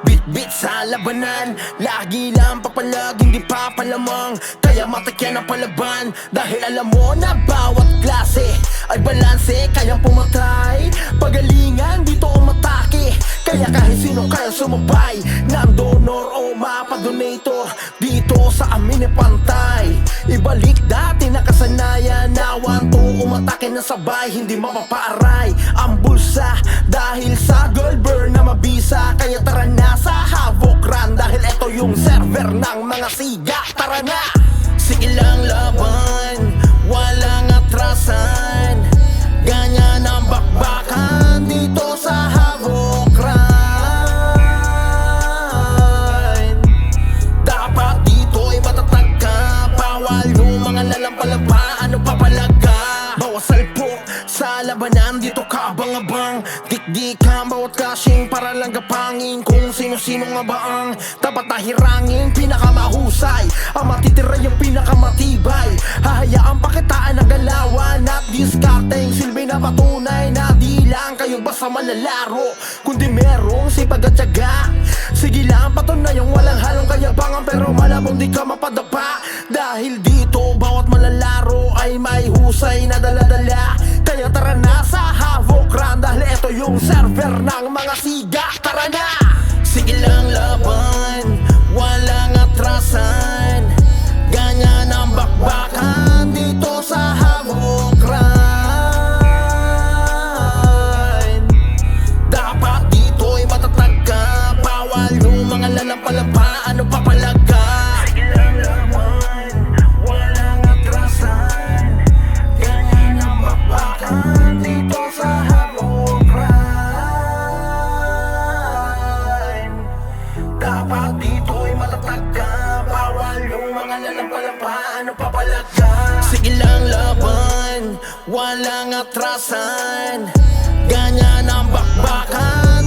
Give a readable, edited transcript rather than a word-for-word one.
Bit-bit sa labanan, lagi lang papalag, hindi papalamang. Kaya matakyan ang palaban, dahil alam mo na bawat klase ay balanse, kayang pumatay. Pagalingan, dito umatake. Kaya kahit sino kaya sumabay, ng donor o mapadonator, dito sa amin ay pantay. Ibalik dati na kasanayan, na 1-2 umatake na sabay, hindi mapapaaray ang bulsa dahil sa gold burn na mabisa. Kaya tara na sa Havoc Run, dahil eto yung server ng mga siga. Tara na! Sige lang laban, walang atrasan, ganyan ang bakbakan dito sa Havoc Run. Dapat dito'y matatag ka, bawal yung mga lalampalapa, ano papalaga. Bawas salpok sa labanan, dito ka abang-abang. Dikdikan bawat kasing para lang gapangin kung sino-sino nga ba ang dapat nahirangin. Pinakamahusay ang matitira yung pinakamatibay. Hahayaan pakitaan ng galawan at diskarteng silbi na patunay na di lang kayo basta malalaro, kundi merong sipag at tiyaga. Sige lang patunay yung walang halong kayabangan, pero malabong di ka mapadapa. Dahil dito bawat malalaro ay may husay na daladala. Kaya tara na sa Havoc Run, dahil eto yung server ng mga siga. Tara na! Sige lang laban, walang atrasan, ganyan ang bakbakan dito sa Havoc Run. Dapat dito'y matatag ka, bawal yung mga lalampalapa, ano papalaga. Sige lang laban, walang atrasan, ganyan ang bakbakan dito sa Havoc Run. Dapat dito'y matatag ka, bawal yung mga lalampalapa, ano papalaga. Sige lang laban, walang atrasan, ganyan ang bakbakan